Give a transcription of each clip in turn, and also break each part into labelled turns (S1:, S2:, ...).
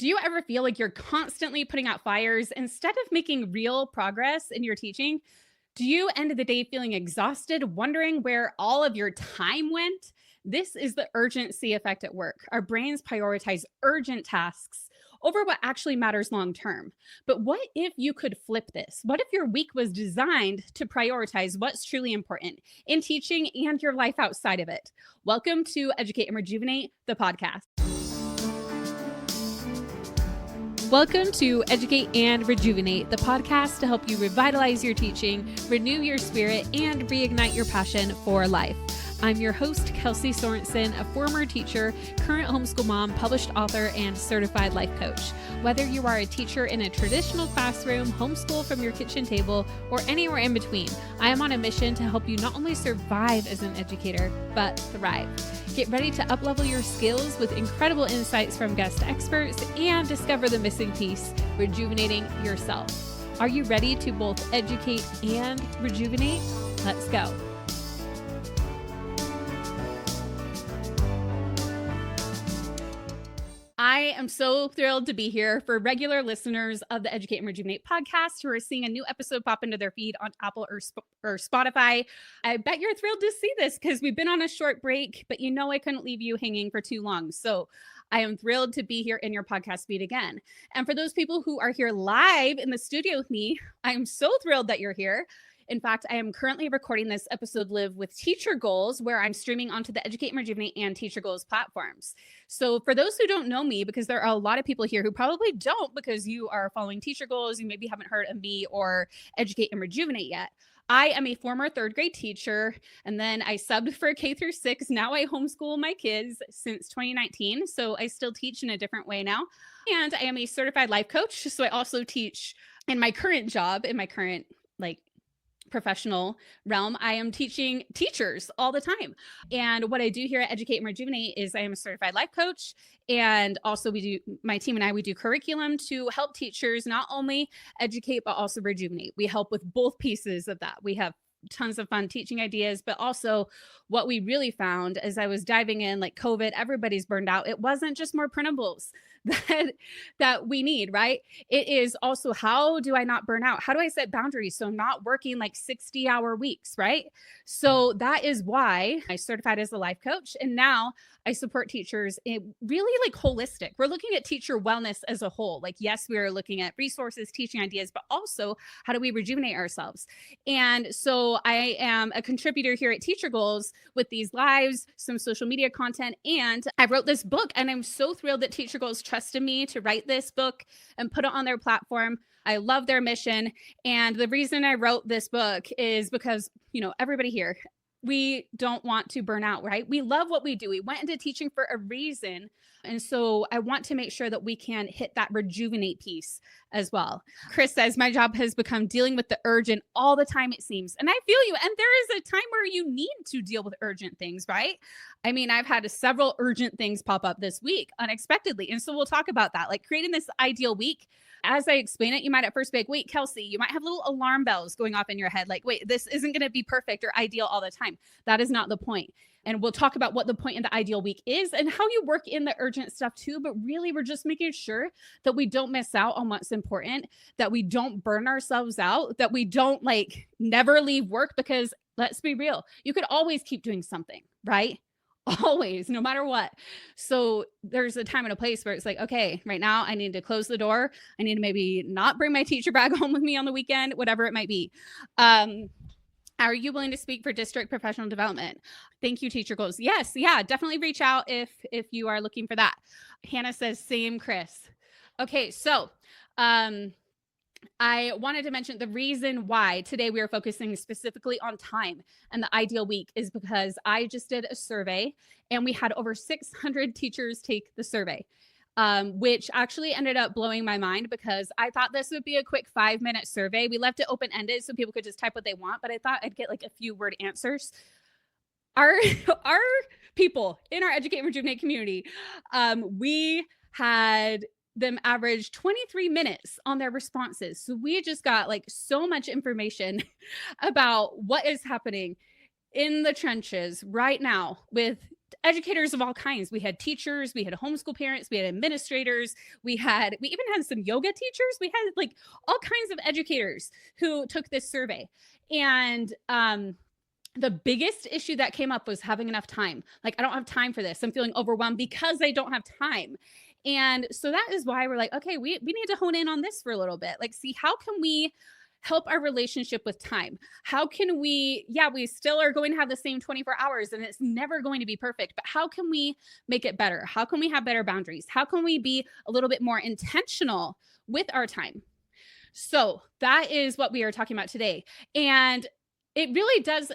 S1: Do you ever feel like you're constantly putting out fires instead of making real progress in your teaching? Do you end of the day feeling exhausted, wondering where all of your time went? This is the urgency effect at work. Our brains prioritize urgent tasks over what actually matters long term. But what if you could flip this? What if your week was designed to prioritize what's truly important in teaching and your life outside of it? Welcome to Educate and Rejuvenate, the podcast. Welcome to Educate and Rejuvenate, the podcast to help you revitalize your teaching, renew your spirit, and reignite your passion for life. I'm your host, Kelsey Sorensen, a former teacher, current homeschool mom, published author, and certified life coach. Whether you are a teacher in a traditional classroom, homeschool from your kitchen table, or anywhere in between, I am on a mission to help you not only survive as an educator, but thrive. Get ready to uplevel your skills with incredible insights from guest experts and discover the missing piece, rejuvenating yourself. Are you ready to both educate and rejuvenate? Let's go. I am so thrilled to be here for regular listeners of the Educate and Rejuvenate podcast who are seeing a new episode pop into their feed on Apple or Spotify. I bet you're thrilled to see this because we've been on a short break, but I couldn't leave you hanging for too long. So I am thrilled to be here in your podcast feed again. And for those people who are here live in the studio with me, I am so thrilled that you're here. In fact, I am currently recording this episode live with Teacher Goals, where I'm streaming onto the Educate and Rejuvenate and Teacher Goals platforms. So for those who don't know me, because there are a lot of people here who probably don't because you are following Teacher Goals, you maybe haven't heard of me or Educate and Rejuvenate yet. I am a former third grade teacher, and then I subbed for K through 6. Now I homeschool my kids since 2019, so I still teach in a different way now. And I am a certified life coach, so I also teach in my current job, in my current professional realm. I am teaching teachers all the time. And what I do here at Educate and Rejuvenate is I am a certified life coach. And also my team and I do curriculum to help teachers not only educate, but also rejuvenate. We help with both pieces of that. We have tons of fun teaching ideas, but also what we really found as I was diving in, like COVID, everybody's burned out. It wasn't just more printables that we need, right? It is also, how do I not burn out? How do I set boundaries so I'm not working like 60-hour weeks, right? So that is why I certified as a life coach. And now I support teachers in really holistic. We're looking at teacher wellness as a whole. Yes, we are looking at resources, teaching ideas, but also how do we rejuvenate ourselves? And so I am a contributor here at Teacher Goals with these lives, some social media content, and I wrote this book, and I'm so thrilled that Teacher Goals trusted me to write this book and put it on their platform. I love their mission. And the reason I wrote this book is because, everybody here, we don't want to burn out, right? We love what we do. We went into teaching for a reason. And so I want to make sure that we can hit that rejuvenate piece as well. Chris says, my job has become dealing with the urgent all the time, it seems. And I feel you. And there is a time where you need to deal with urgent things, right? I mean, I've had several urgent things pop up this week unexpectedly. And so we'll talk about that, creating this ideal week. As I explain it, you might at first be like, wait, Kelsey, you might have little alarm bells going off in your head. Wait, this isn't going to be perfect or ideal all the time. That is not the point. And we'll talk about what the point in the ideal week is and how you work in the urgent stuff too. But really, we're just making sure that we don't miss out on what's important, that we don't burn ourselves out, that we don't never leave work, because let's be real, you could always keep doing something, right? Always, no matter what. So there's a time and a place where it's okay, right now I need to close the door. I need to maybe not bring my teacher bag home with me on the weekend, whatever it might be. Are you willing to speak for district professional development? Thank you, Teacher Goals. Yes, yeah, definitely reach out if you are looking for that. Hannah says, same, Chris. Okay, so I wanted to mention the reason why today we are focusing specifically on time and the ideal week is because I just did a survey and we had over 600 teachers take the survey. Which actually ended up blowing my mind because I thought this would be a quick 5-minute survey. We left it open-ended so people could just type what they want, but I thought I'd get a few word answers. Our people in our Educate and Rejuvenate community, we had them average 23 minutes on their responses. So we just got so much information about what is happening in the trenches right now with educators of all kinds. We had teachers, we had homeschool parents, we had administrators, we even had some yoga teachers. We had like all kinds of educators who took this survey. And the biggest issue that came up was having enough time. Like, I don't have time for this. I'm feeling overwhelmed because I don't have time. And so that is why we're like, okay, we need to hone in on this for a little bit. Like, see, how can we help our relationship with time? How can we, yeah, we still are going to have the same 24 hours and it's never going to be perfect, but how can we make it better? How can we have better boundaries? How can we be a little bit more intentional with our time? So that is what we are talking about today. And it really does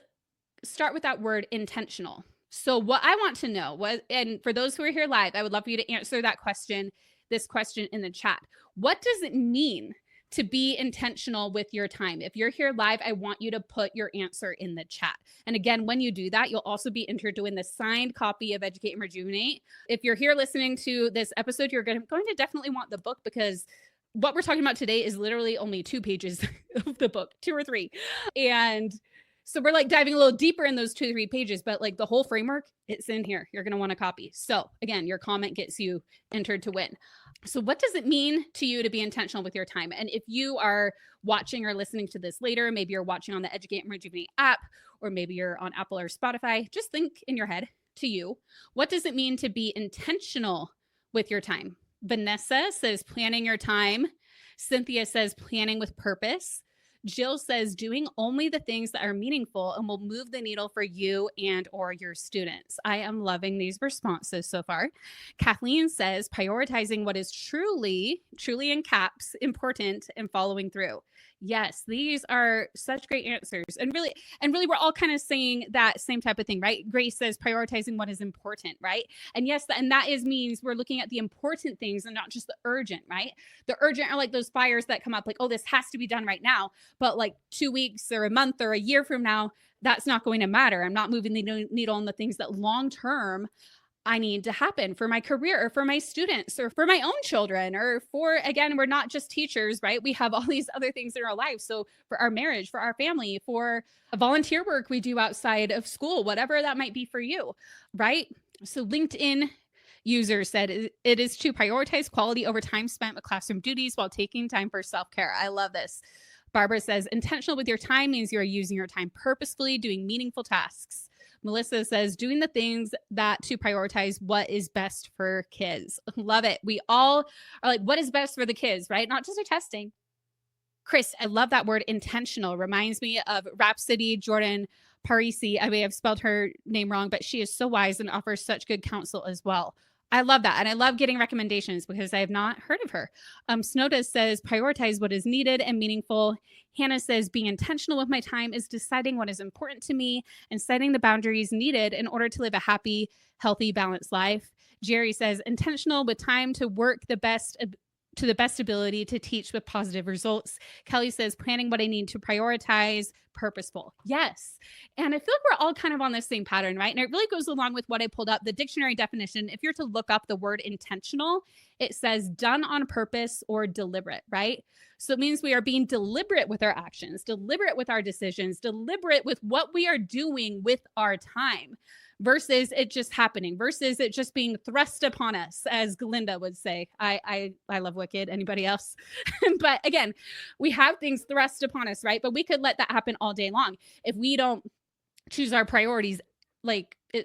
S1: start with that word intentional. So what I want to know was, and for those who are here live, I would love for you to answer this question in the chat. What does it mean to be intentional with your time? If you're here live, I want you to put your answer in the chat. And again, when you do that, you'll also be entered to win the signed copy of Educate and Rejuvenate. If you're here listening to this episode, you're going to definitely want the book, because what we're talking about today is literally only 2 pages of the book, 2 or 3. And so we're like diving a little deeper in those 2 to 3 pages, but like the whole framework, it's in here. You're going to want a copy. So again, your comment gets you entered to win. So what does it mean to you to be intentional with your time? And if you are watching or listening to this later, maybe you're watching on the Educate and Rejuvenate app, or maybe you're on Apple or Spotify, just think in your head to you, what does it mean to be intentional with your time? Vanessa says planning your time. Cynthia says planning with purpose. Jill says doing only the things that are meaningful and will move the needle for you and or your students. I am loving these responses so far. Kathleen says prioritizing what is truly in caps, important, and following through. Yes, these are such great answers. And really we're all kind of saying that same type of thing, right? Grace says prioritizing what is important, right? And yes, and that means we're looking at the important things and not just the urgent, right? The urgent are like those fires that come up like, oh, this has to be done right now. But like 2 weeks or a month or a year from now, that's not going to matter. I'm not moving the needle on the things that long term I need to happen for my career or for my students or for my own children, or for, again, we're not just teachers, right? We have all these other things in our life. So for our marriage, for our family, for volunteer work we do outside of school, whatever that might be for you, right? So LinkedIn user said it is to prioritize quality over time spent with classroom duties while taking time for self-care. I love this. Barbara says intentional with your time means you are using your time purposefully, doing meaningful tasks. Melissa says doing the things that to prioritize what is best for kids. Love it. We all are like, what is best for the kids, right? Not just our testing. Chris, I love that word intentional. Reminds me of Rhapsody Jordan Parisi. I may have spelled her name wrong, but she is so wise and offers such good counsel as well. I love that. And I love getting recommendations because I have not heard of her. Snowda says, prioritize what is needed and meaningful. Hannah says, being intentional with my time is deciding what is important to me and setting the boundaries needed in order to live a happy, healthy, balanced life. Jerry says, intentional with time to work to the best ability to teach with positive results. Kelly says, planning what I need to prioritize, purposeful. Yes. And I feel like we're all kind of on this same pattern, right? And it really goes along with what I pulled up, the dictionary definition. If you're to look up the word intentional, it says done on purpose or deliberate, right? So it means we are being deliberate with our actions, deliberate with our decisions, deliberate with what we are doing with our time, versus it just happening, versus it just being thrust upon us, as Glinda would say. I love Wicked. Anybody else? But again, we have things thrust upon us, right? But we could let that happen all day long. If we don't choose our priorities,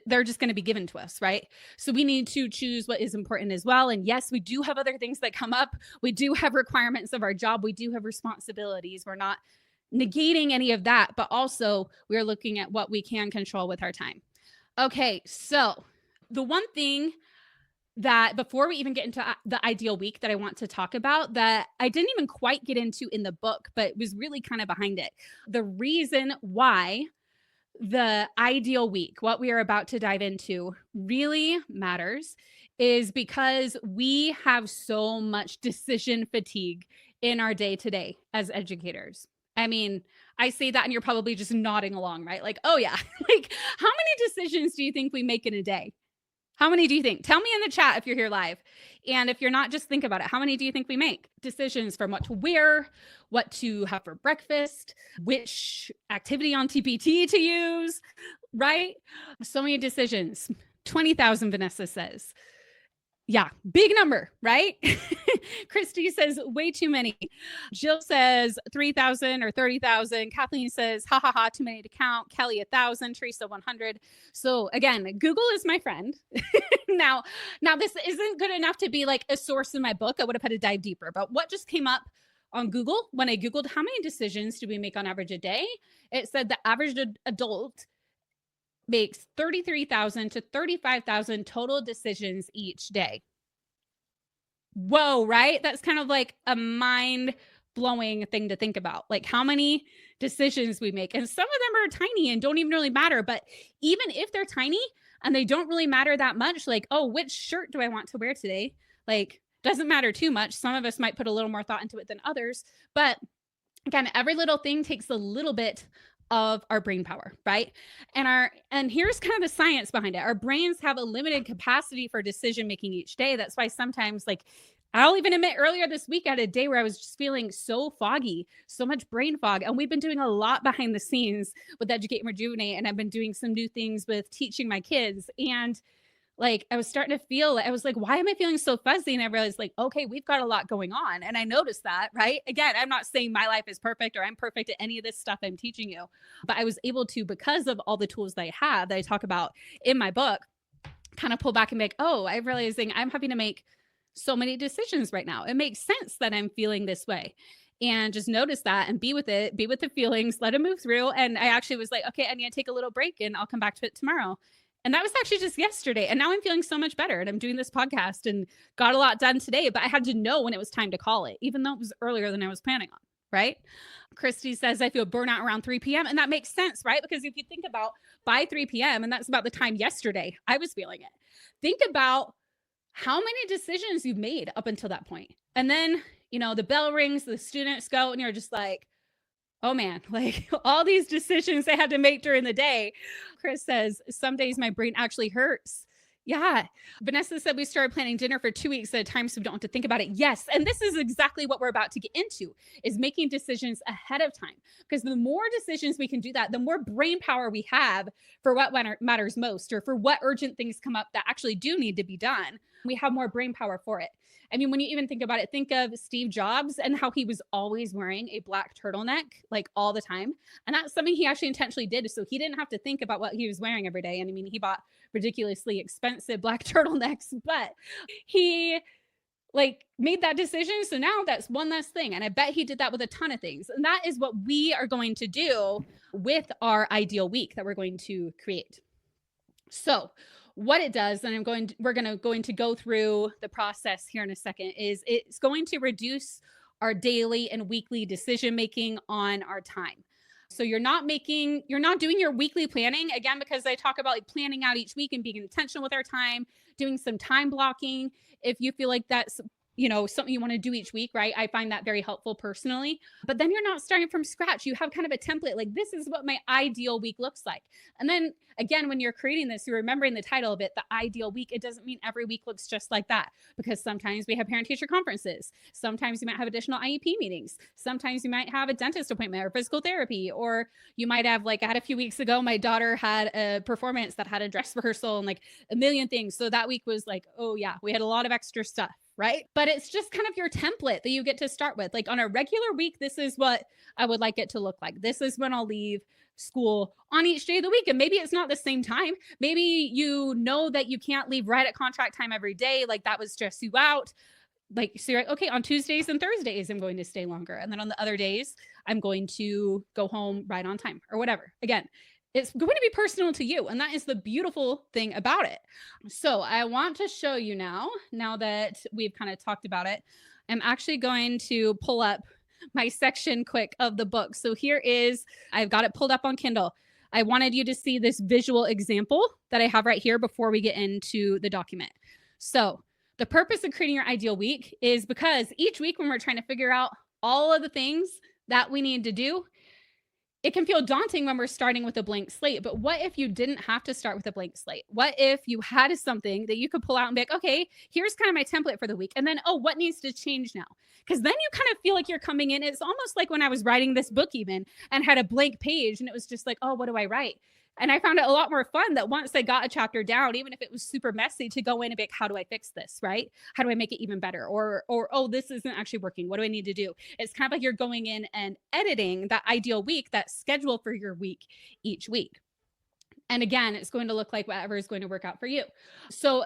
S1: they're just going to be given to us, right? So we need to choose what is important as well. And yes, we do have other things that come up. We do have requirements of our job. We do have responsibilities. We're not negating any of that, but also we're looking at what we can control with our time. Okay, so the one thing that before we even get into the ideal week that I want to talk about that I didn't even quite get into in the book, but was really kind of behind it. The reason why the ideal week, what we are about to dive into, really matters is because we have so much decision fatigue in our day-to-day as educators. I mean, I say that and you're probably just nodding along, right? Like, oh yeah, like how many decisions do you think we make in a day? How many do you think? Tell me in the chat if you're here live. And if you're not, just think about it. How many do you think we make? Decisions from what to wear, what to have for breakfast, which activity on TPT to use, right? So many decisions. 20,000, Vanessa says. Yeah, big number, right? Christy says way too many. Jill says 3,000 or 30,000. Kathleen says, ha ha ha, too many to count. Kelly 1,000. Teresa 100. So again, Google is my friend. now this isn't good enough to be like a source in my book. I would have had to dive deeper. But what just came up on Google when I Googled how many decisions do we make on average a day? It said the average adult makes 33,000 to 35,000 total decisions each day. Whoa, right? That's kind of like a mind blowing thing to think about, like how many decisions we make. And some of them are tiny and don't even really matter. But even if they're tiny and they don't really matter that much, like, oh, which shirt do I want to wear today? Like, doesn't matter too much. Some of us might put a little more thought into it than others. But again, every little thing takes a little bit of our brain power, right? And here's kind of the science behind it. Our brains have a limited capacity for decision making each day. That's why sometimes, like, I'll even admit earlier this week I had a day where I was just feeling so foggy, so much brain fog. And we've been doing a lot behind the scenes with Educate and Rejuvenate. And I've been doing some new things with teaching my kids. And like, I was starting to feel, I was like, why am I feeling so fuzzy? And I realized, like, okay, we've got a lot going on. And I noticed that, right? Again, I'm not saying my life is perfect or I'm perfect at any of this stuff I'm teaching you, but I was able to, because of all the tools that I have that I talk about in my book, kind of pull back and be like, oh, I'm realizing I'm having to make so many decisions right now. It makes sense that I'm feeling this way. And just notice that and be with it, be with the feelings, let it move through. And I actually was like, okay, I need to take a little break and I'll come back to it tomorrow. And that was actually just yesterday. And now I'm feeling so much better. And I'm doing this podcast and got a lot done today. But I had to know when it was time to call it, even though it was earlier than I was planning on, right? Christy says, I feel burnout around 3 p.m. And that makes sense, right? Because if you think about by 3 p.m., and that's about the time yesterday I was feeling it, think about how many decisions you've made up until that point. And then, you know, the bell rings, the students go, and you're just like, oh man, like all these decisions I had to make during the day. Chris says, some days my brain actually hurts. Yeah. Vanessa said we started planning dinner for 2 weeks at a time so we don't have to think about it. Yes. And this is exactly what we're about to get into, is making decisions ahead of time. Because the more decisions we can do that, the more brain power we have for what matters most, or for what urgent things come up that actually do need to be done. We have more brain power for it. I mean, when you even think about it, think of Steve Jobs and how he was always wearing a black turtleneck, like all the time. And that's something he actually intentionally did. So he didn't have to think about what he was wearing every day. And I mean, he bought ridiculously expensive black turtlenecks, but he like made that decision. So now that's one less thing. And I bet he did that with a ton of things. And that is what we are going to do with our ideal week that we're going to create. So what it does, and we're going to go through the process here in a second, is it's going to reduce our daily and weekly decision making on our time. So you're not doing your weekly planning, again, because I talk about like planning out each week and being intentional with our time, doing some time blocking. If you feel like that's, you know, something you want to do each week, right? I find that very helpful personally. But then you're not starting from scratch. You have kind of a template, like this is what my ideal week looks like. And then again, when you're creating this, you're remembering the title of it, the ideal week. It doesn't mean every week looks just like that, because sometimes we have parent teacher conferences. Sometimes you might have additional IEP meetings. Sometimes you might have a dentist appointment or physical therapy, or you might have, like I had a few weeks ago, my daughter had a performance that had a dress rehearsal and like a million things. So that week was like, oh yeah, we had a lot of extra stuff. Right? But it's just kind of your template that you get to start with. Like on a regular week, this is what I would like it to look like. This is when I'll leave school on each day of the week. And maybe it's not the same time. Maybe you know that you can't leave right at contract time every day. Like that would stress you out. Like, so you're like, okay, on Tuesdays and Thursdays, I'm going to stay longer. And then on the other days, I'm going to go home right on time or whatever. Again, it's going to be personal to you. And that is the beautiful thing about it. So I want to show you now that we've kind of talked about it, I'm actually going to pull up my section quick of the book. So here is, I've got it pulled up on Kindle. I wanted you to see this visual example that I have right here before we get into the document. So the purpose of creating your ideal week is because each week when we're trying to figure out all of the things that we need to do, it can feel daunting when we're starting with a blank slate. But what if you didn't have to start with a blank slate? What if you had something that you could pull out and be like, okay, here's kind of my template for the week. And then, oh, what needs to change now? Because then you kind of feel like you're coming in. It's almost like when I was writing this book even and had a blank page and it was just like, oh, what do I write? And I found it a lot more fun that once I got a chapter down, even if it was super messy, to go in and be like, how do I fix this? Right? How do I make it even better? Or, oh, this isn't actually working. What do I need to do? It's kind of like you're going in and editing that ideal week, that schedule for your week each week. And again, it's going to look like whatever is going to work out for you. So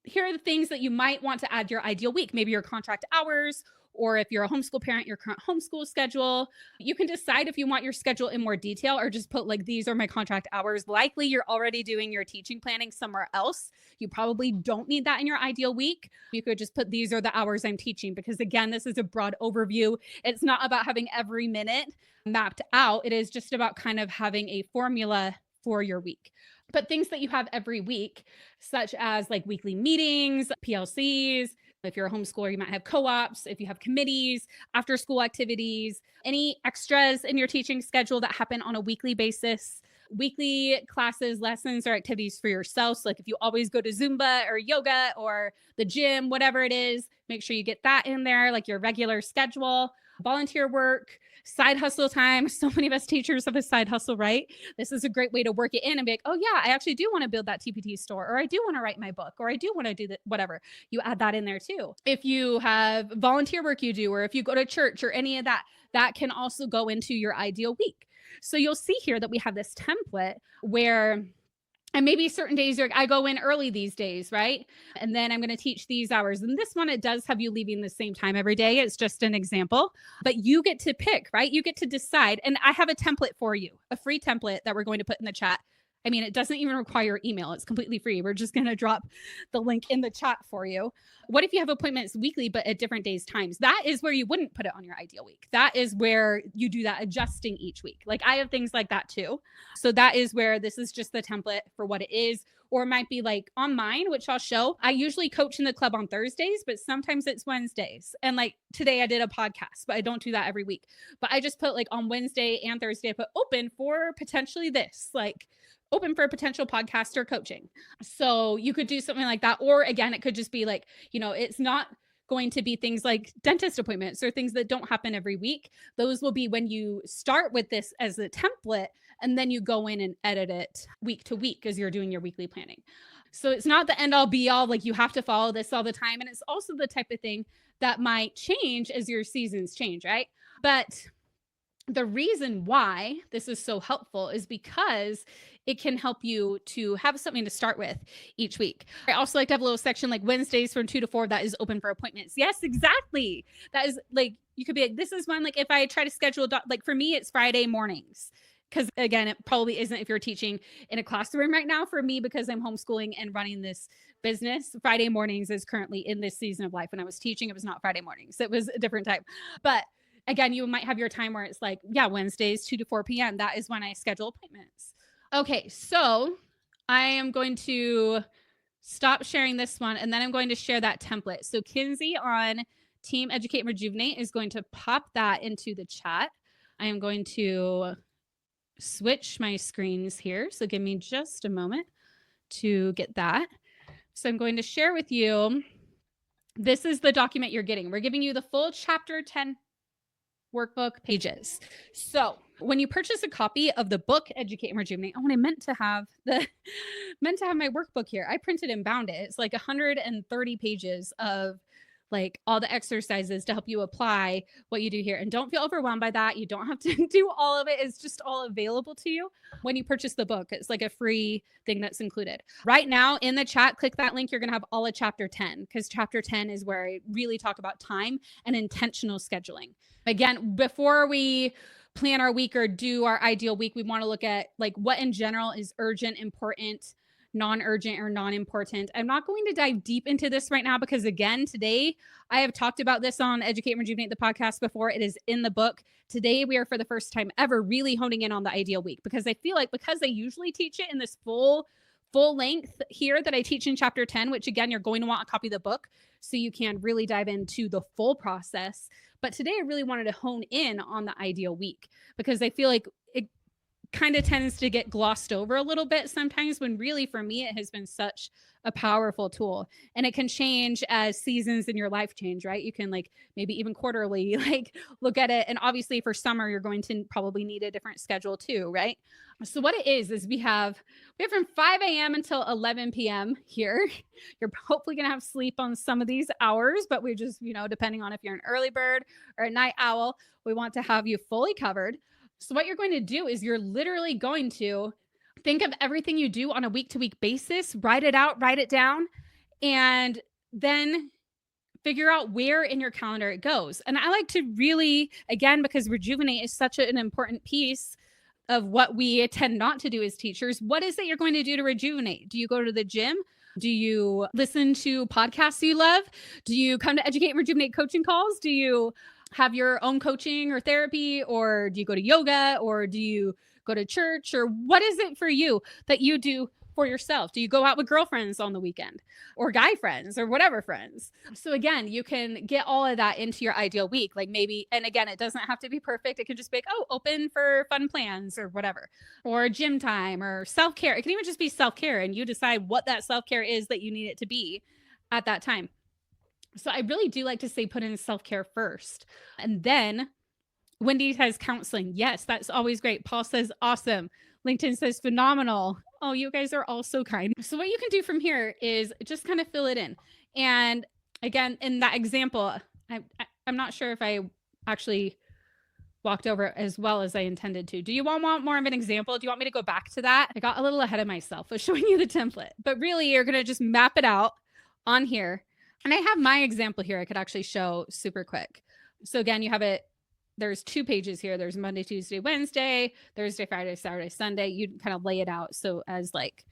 S1: here are the things that you might want to add to your ideal week. Maybe your contract hours, or if you're a homeschool parent, your current homeschool schedule. You can decide if you want your schedule in more detail or just put like, these are my contract hours. Likely you're already doing your teaching planning somewhere else. You probably don't need that in your ideal week. You could just put, these are the hours I'm teaching, because again, this is a broad overview. It's not about having every minute mapped out. It is just about kind of having a formula for your week. But things that you have every week, such as like weekly meetings, PLCs. If you're a homeschooler, you might have co-ops. If you have committees, after school activities, any extras in your teaching schedule that happen on a weekly basis, weekly classes, lessons, or activities for yourself. So like if you always go to Zumba or yoga or the gym, whatever it is, make sure you get that in there, like your regular schedule. Volunteer work, side hustle time. So many of us teachers have a side hustle, right? This is a great way to work it in and be like, oh yeah, I actually do want to build that TPT store, or I do want to write my book, or I do want to do that, whatever. You add that in there too. If you have volunteer work you do, or if you go to church or any of that, that can also go into your ideal week. So you'll see here that we have this template where, and maybe certain days I go in early these days, right? And then I'm going to teach these hours. And this one, it does have you leaving the same time every day. It's just an example, but you get to pick, right? You get to decide. And I have a template for you, a free template that we're going to put in the chat. I mean, it doesn't even require email. It's completely free. We're just going to drop the link in the chat for you. What if you have appointments weekly, but at different days, times? That is where you wouldn't put it on your ideal week. That is where you do that adjusting each week. Like I have things like that too. So that is where this is just the template for what it is. Or it might be like on mine, which I'll show. I usually coach in the club on Thursdays, but sometimes it's Wednesdays. And like today I did a podcast, but I don't do that every week. But I just put like on Wednesday and Thursday, I put open for potentially this, like open for potential podcaster coaching. So you could do something like that. Or again, it could just be like, it's not going to be things like dentist appointments or things that don't happen every week. Those will be when you start with this as a template, and then you go in and edit it week to week as you're doing your weekly planning. So it's not the end all be all, like you have to follow this all the time. And it's also the type of thing that might change as your seasons change, right? But the reason why this is so helpful is because it can help you to have something to start with each week. I also like to have a little section like Wednesdays from 2 to 4 that is open for appointments. Yes, exactly. That is like, you could be like, this is one, like if I try to schedule, like for me, it's Friday mornings. Because again, it probably isn't if you're teaching in a classroom right now. For me, because I'm homeschooling and running this business, Friday mornings is currently in this season of life. When I was teaching, it was not Friday mornings. It was a different time. But again, you might have your time where it's like, yeah, Wednesdays, 2 to 4 p.m. That is when I schedule appointments. Okay, so I am going to stop sharing this one, and then I'm going to share that template. So Kinsey on Team Educate and Rejuvenate is going to pop that into the chat. I am going to switch my screens here. So give me just a moment to get that. So I'm going to share with you, this is the document you're getting. We're giving you the full chapter 10 workbook pages. So when you purchase a copy of the book Educate and Rejuvenate, I meant to have my workbook here. I printed and bound it. It's like 130 pages of like all the exercises to help you apply what you do here. And don't feel overwhelmed by that. You don't have to do all of it. It's just all available to you when you purchase the book. It's like a free thing that's included. Right now in the chat, click that link. You're going to have all of chapter 10, because chapter 10 is where I really talk about time and intentional scheduling. Again, before we plan our week or do our ideal week, we want to look at like what in general is urgent, important, non-urgent, or non-important. I'm not going to dive deep into this right now because again, today I have talked about this on Educate and Rejuvenate the podcast before. It is in the book. Today we are for the first time ever really honing in on the ideal week, because I feel like because I usually teach it in this full length here that I teach in chapter 10, which again, you're going to want a copy of the book so you can really dive into the full process. But today I really wanted to hone in on the ideal week because I feel like kind of tends to get glossed over a little bit sometimes, when really for me it has been such a powerful tool. And it can change as seasons in your life change, right? You can like maybe even quarterly like look at it, and obviously for summer you're going to probably need a different schedule too, right? So what it is we have from 5 a.m. until 11 p.m. here. You're hopefully going to have sleep on some of these hours, but we just, depending on if you're an early bird or a night owl, we want to have you fully covered. So what you're going to do is you're literally going to think of everything you do on a week to week basis, write it out, write it down, and then figure out where in your calendar it goes. And I like to really, again, because rejuvenate is such an important piece of what we tend not to do as teachers. What is it you're going to do to rejuvenate? Do you go to the gym? Do you listen to podcasts you love? Do you come to Educate and Rejuvenate coaching calls? Do you have your own coaching or therapy? Or do you go to yoga? Or do you go to church? Or what is it for you that you do for yourself? Do you go out with girlfriends on the weekend or guy friends or whatever friends? So again, you can get all of that into your ideal week. Like maybe, and again, it doesn't have to be perfect. It can just be like, oh, open for fun plans or whatever, or gym time or self-care. It can even just be self-care, and you decide what that self-care is that you need it to be at that time. So I really do like to say put in self-care first. And then Wendy says counseling. Yes, that's always great. Paul says awesome. LinkedIn says phenomenal. Oh, you guys are all so kind. So what you can do from here is just kind of fill it in. And again, in that example, I'm not sure if I actually walked over it as well as I intended to. Do you all want more of an example? Do you want me to go back to that? I got a little ahead of myself with showing you the template, but really you're going to just map it out on here. And I have my example here I could actually show super quick. So again, you have it. There's 2 pages here. There's Monday, Tuesday, Wednesday, Thursday, Friday, Saturday, Sunday. You kind of lay it out so as like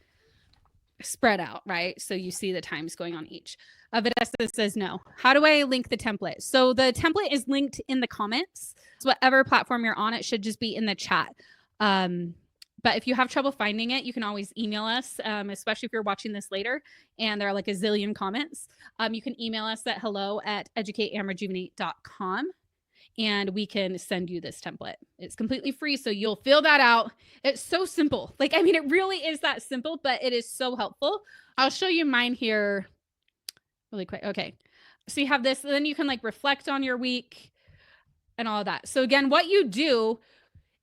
S1: spread out, right? So you see the times going on each. Vanessa says no. How do I link the template? So the template is linked in the comments. So whatever platform you're on, it should just be in the chat. But if you have trouble finding it, you can always email us, especially if you're watching this later and there are like a zillion comments. You can email us at hello@educateandrejuvenate.com. and we can send you this template. It's completely free, so you'll fill that out. It's so simple. Like, I mean, it really is that simple, but it is so helpful. I'll show you mine here really quick. Okay, so you have this, and then you can like reflect on your week and all of that. So again, what you do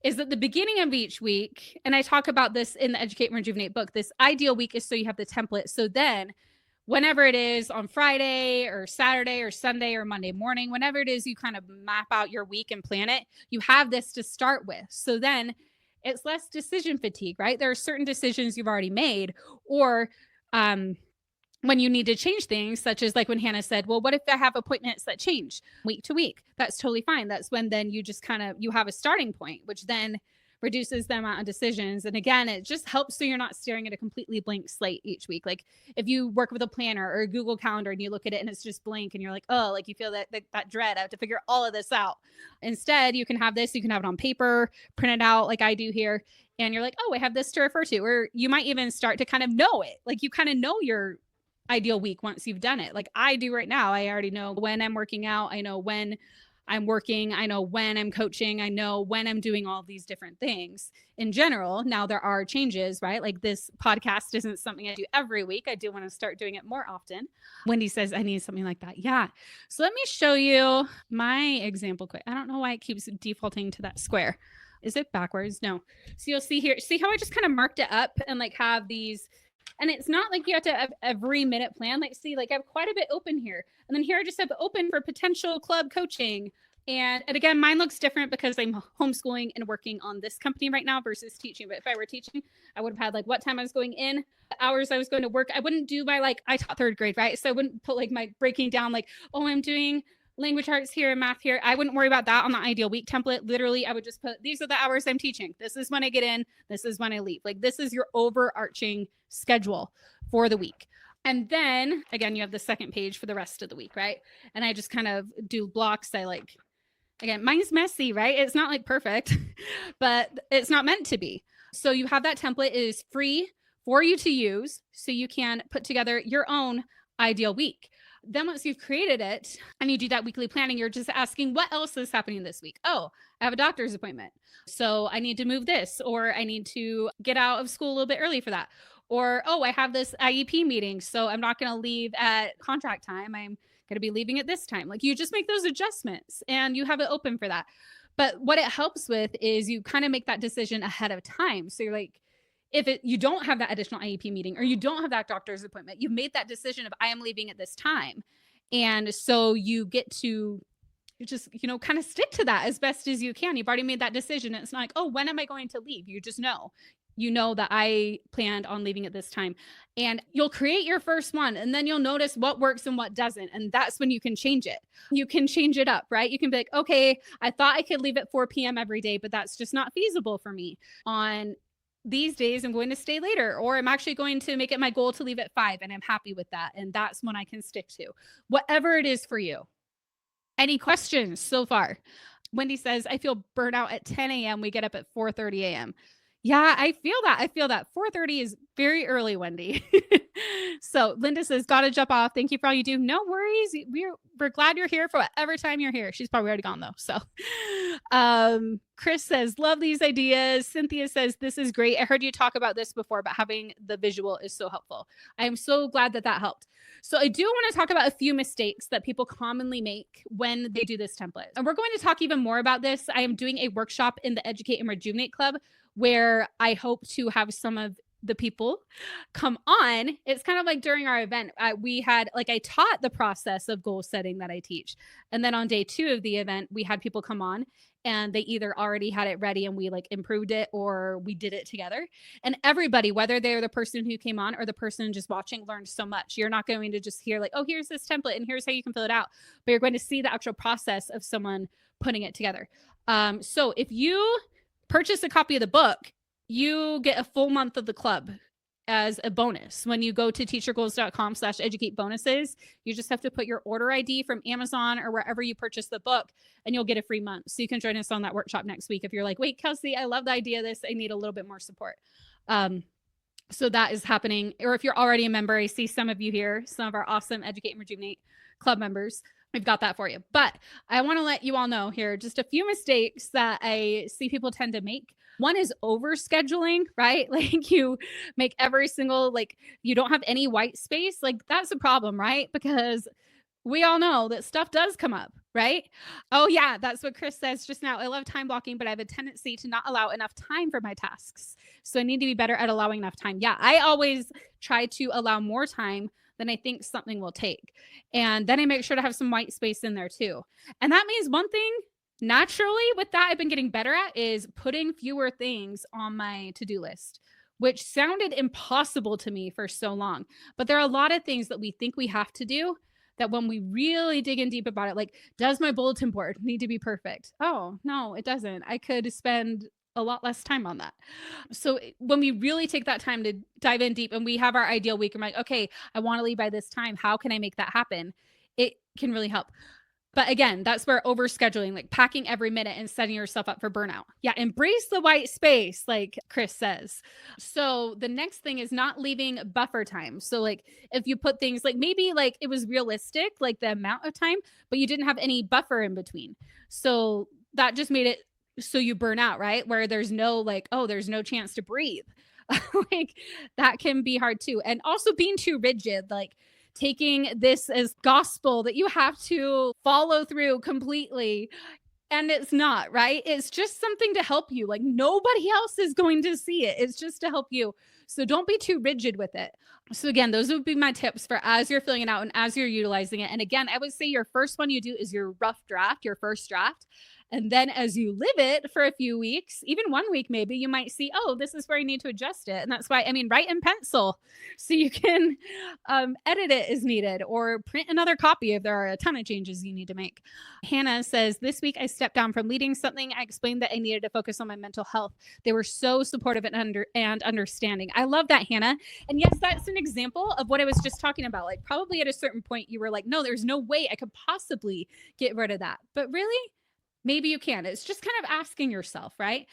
S1: is at the beginning of each week, and I talk about this in the Educate and Rejuvenate book, this ideal week is so you have the template. So then whenever it is on Friday or Saturday or Sunday or Monday morning, whenever it is, you kind of map out your week and plan it. You have this to start with. So then it's less decision fatigue, right? There are certain decisions you've already made, or when you need to change things, such as like when Hannah said, well, what if I have appointments that change week to week? That's totally fine. That's when then you just kind of, you have a starting point, which then reduces the amount of decisions. And again, it just helps so you're not staring at a completely blank slate each week. Like if you work with a planner or a Google Calendar and you look at it and it's just blank and you're like, oh, like you feel that dread, I have to figure all of this out. Instead, you can have this, you can have it on paper, print it out like I do here. And you're like, oh, I have this to refer to. Or you might even start to kind of know it. Like you kind of know your ideal week once you've done it. Like I do right now. I already know when I'm working out. I know when I'm working. I know when I'm coaching. I know when I'm doing all these different things in general. Now there are changes, right? Like this podcast isn't something I do every week. I do want to start doing it more often. Wendy says I need something like that. Yeah. So let me show you my example quick. I don't know why it keeps defaulting to that square. Is it backwards? No. So you'll see here, see how I just kind of marked it up and like have these. And it's not like you have to have every minute plan. Like, see, like I have quite a bit open here. And then here I just have open for potential club coaching. And again, mine looks different because I'm homeschooling and working on this company right now versus teaching. But if I were teaching, I would have had like what time I was going in, the hours I was going to work. I wouldn't do my, like, I taught 3rd grade, right? So I wouldn't put like my breaking down like, oh, I'm doing language arts here and math here. I wouldn't worry about that on the ideal week template. Literally, I would just put, these are the hours I'm teaching. This is when I get in. This is when I leave. Like this is your overarching schedule for the week. And then again, you have the second page for the rest of the week, right? And I just kind of do blocks. I like, again, mine's messy, right? It's not like perfect, but it's not meant to be. So you have that template. It is free for you to use so you can put together your own ideal week. Then once you've created it and you do that weekly planning, you're just asking, what else is happening this week? Oh, I have a doctor's appointment. So I need to move this, or I need to get out of school a little bit early for that. Or, oh, I have this IEP meeting. So I'm not going to leave at contract time. I'm going to be leaving at this time. Like you just make those adjustments and you have it open for that. But what it helps with is you kind of make that decision ahead of time. So you're like, if you don't have that additional IEP meeting or you don't have that doctor's appointment, you've made that decision of I am leaving at this time. And so you get to just, kind of stick to that as best as you can. You've already made that decision. It's not like, oh, when am I going to leave? You just know. You know that I planned on leaving at this time, and you'll create your first one, and then you'll notice what works and what doesn't. And that's when you can change it. You can change it up, right? You can be like, okay, I thought I could leave at 4 p.m. every day, but that's just not feasible for me. On these days, I'm going to stay later, or I'm actually going to make it my goal to leave at 5, and I'm happy with that. And that's when I can stick to whatever it is for you. Any questions so far? Wendy says, I feel burnout at 10 a.m. We get up at 4:30 a.m. Yeah, I feel that. 4:30 is very early, Wendy. So Linda says, gotta jump off. Thank you for all you do. No worries. We're glad you're here for whatever time you're here. She's probably already gone though. So Chris says, love these ideas. Cynthia says, this is great. I heard you talk about this before, but having the visual is so helpful. I am so glad that helped. So I do want to talk about a few mistakes that people commonly make when they do this template. And we're going to talk even more about this. I am doing a workshop in the Educate and Rejuvenate Club where I hope to have some of the people come on. It's kind of like during our event, I taught the process of goal setting that I teach. And then on day 2 of the event, we had people come on and they either already had it ready and we improved it, or we did it together. And everybody, whether they're the person who came on or the person just watching, learned so much. You're not going to just hear oh, here's this template and here's how you can fill it out, but you're going to see the actual process of someone putting it together. So if you purchase a copy of the book, you get a full month of the club as a bonus. When you go to teachyourgoals.com/educate bonuses, you just have to put your order ID from Amazon or wherever you purchase the book, and you'll get a free month. So you can join us on that workshop next week. If you're like, wait, Kelsey, I love the idea of this. I need a little bit more support. So that is happening. Or if you're already a member, I see some of you here, some of our awesome Educate and Rejuvenate Club members. We've got that for you. But I want to let you all know here just a few mistakes that I see people tend to make. One is overscheduling, right? You make every single, you don't have any white space. That's a problem, right? Because we all know that stuff does come up, right? Oh yeah, that's what Chris says just now. I love time blocking, but I have a tendency to not allow enough time for my tasks. So I need to be better at allowing enough time. Yeah, I always try to allow more time than I think something will take. And then I make sure to have some white space in there too. And that means one thing naturally with that I've been getting better at is putting fewer things on my to-do list, which sounded impossible to me for so long. But there are a lot of things that we think we have to do that when we really dig in deep about it, does my bulletin board need to be perfect? Oh, no, it doesn't. I could spend a lot less time on that. So when we really take that time to dive in deep and we have our ideal week, I'm like, okay, I want to leave by this time. How can I make that happen? It can really help. But again, that's where overscheduling, packing every minute and setting yourself up for burnout. Yeah, embrace the white space, like Chris says. So the next thing is not leaving buffer time. So if you put things maybe it was realistic, the amount of time, but you didn't have any buffer in between. So that just made it so you burn out, right? Where there's no there's no chance to breathe. That can be hard too. And also being too rigid, taking this as gospel that you have to follow through completely. And it's not, right? It's just something to help you. Nobody else is going to see it. It's just to help you. So don't be too rigid with it. So again, those would be my tips for as you're filling it out and as you're utilizing it. And again, I would say your first one you do is your rough draft, your first draft. And then as you live it for a few weeks, even 1 week, maybe you might see, oh, this is where you need to adjust it. And that's why, write in pencil so you can edit it as needed or print another copy if there are a ton of changes you need to make. Hannah says, this week I stepped down from leading something. I explained that I needed to focus on my mental health. They were so supportive and understanding. I love that, Hannah. And yes, that's an example of what I was just talking about. Probably at a certain point you were like, no, there's no way I could possibly get rid of that. But really, maybe you can. It's just kind of asking yourself, right?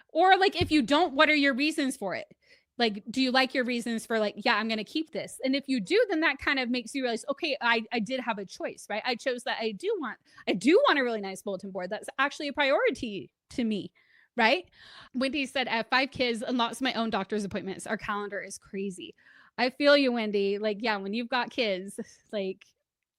S1: Or if you don't, what are your reasons for it? Like, do you like your reasons for like, yeah, I'm going to keep this? And if you do, then that kind of makes you realize, okay, I did have a choice, right? I chose that. I do want a really nice bulletin board. That's actually a priority to me. Right. Wendy said, I have 5 kids and lots of my own doctor's appointments. Our calendar is crazy. I feel you, Wendy. Like, yeah, when you've got kids, like,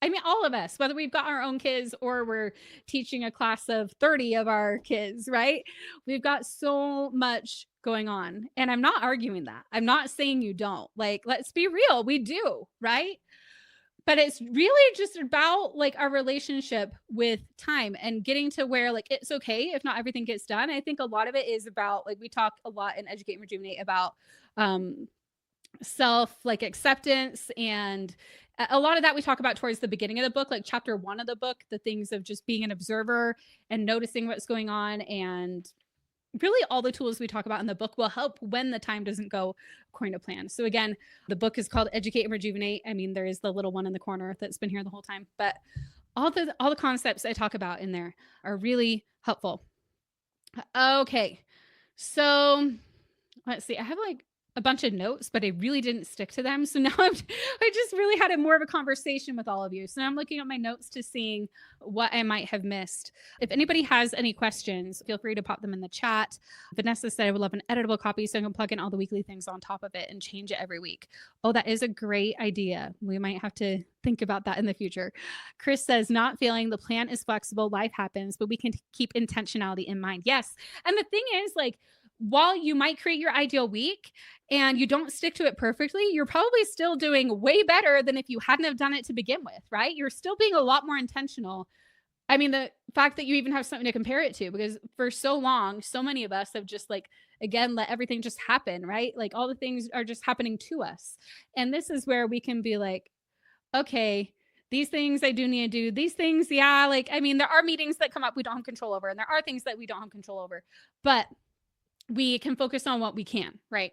S1: I mean, all of us, whether we've got our own kids or we're teaching a class of 30 of our kids, right? We've got so much going on. And I'm not arguing that. I'm not saying you don't. Like, let's be real. We do, right? But it's really just about like our relationship with time and getting to where like it's okay if not everything gets done. I think a lot of it is about like we talk a lot in Educate and Rejuvenate about um self like acceptance, and a lot of that we talk about towards the beginning of the book, like chapter 1 of the book, the things of just being an observer and noticing what's going on. And really all the tools we talk about in the book will help when the time doesn't go according to plan. So again, the book is called Educate and Rejuvenate. I mean, there is the little one in the corner that's been here the whole time, but all the concepts I talk about in there are really helpful. Okay. So let's see. I have like a bunch of notes, but I really didn't stick to them. So now I just really had more of a conversation with all of you. So now I'm looking at my notes to seeing what I might have missed. If anybody has any questions, feel free to pop them in the chat. Vanessa said, I would love an editable copy so I can plug in all the weekly things on top of it and change it every week. Oh, that is a great idea. We might have to think about that in the future. Chris says, not feeling the plan is flexible, life happens, but we can keep intentionality in mind. Yes. And the thing is, like, while you might create your ideal week and you don't stick to it perfectly, you're probably still doing way better than if you hadn't have done it to begin with, right? You're still being a lot more intentional. I mean, the fact that you even have something to compare it to, because for so long, so many of us have just like, again, let everything just happen, right? Like all the things are just happening to us. And this is where we can be like, okay, these things I do need to do. These things, yeah, like, I mean, there are meetings that come up we don't have control over, and there are things that we don't have control over. But we can focus on what we can, right?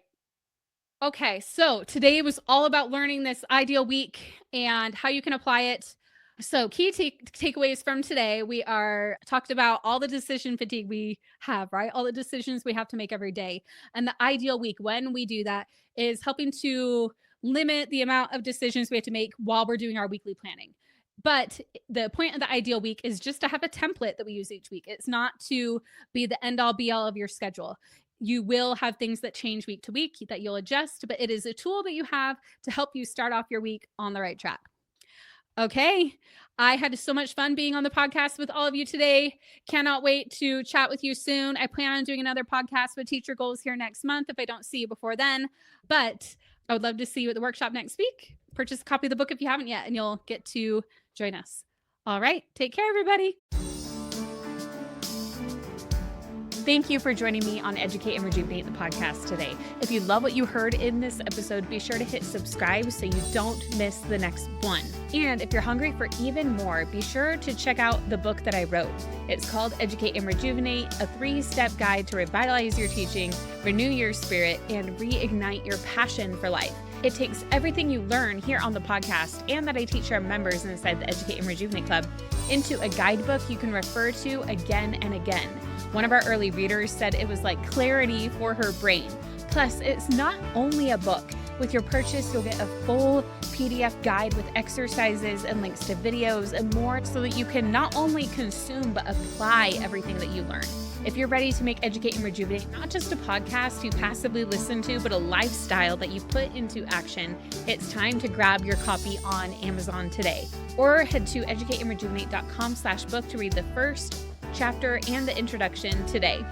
S1: Okay, so today was all about learning this ideal week and how you can apply it. So key takeaways from today, we are talked about all the decision fatigue we have, right? All the decisions we have to make every day. And the ideal week, when we do that, is helping to limit the amount of decisions we have to make while we're doing our weekly planning. But the point of the ideal week is just to have a template that we use each week. It's not to be the end all be all of your schedule. You will have things that change week to week that you'll adjust, but it is a tool that you have to help you start off your week on the right track. Okay. I had so much fun being on the podcast with all of you today. Cannot wait to chat with you soon. I plan on doing another podcast with teacher goals here next month if I don't see you before then. But I would love to see you at the workshop next week. Purchase a copy of the book if you haven't yet, and you'll get to join us. All right. Take care, everybody. Thank you for joining me on Educate and Rejuvenate, the podcast today. If you love what you heard in this episode, be sure to hit subscribe so you don't miss the next one. And if you're hungry for even more, be sure to check out the book that I wrote. It's called Educate and Rejuvenate, a 3-step guide to revitalize your teaching, renew your spirit, and reignite your passion for life. It takes everything you learn here on the podcast and that I teach our members inside the Educate and Rejuvenate Club into a guidebook you can refer to again and again. One of our early readers said it was like clarity for her brain. Plus, it's not only a book. With your purchase, you'll get a full PDF guide with exercises and links to videos and more so that you can not only consume but apply everything that you learn. If you're ready to make Educate and Rejuvenate not just a podcast you passively listen to, but a lifestyle that you put into action, it's time to grab your copy on Amazon today. Or head to educateandrejuvenate.com/book to read the first chapter and the introduction today.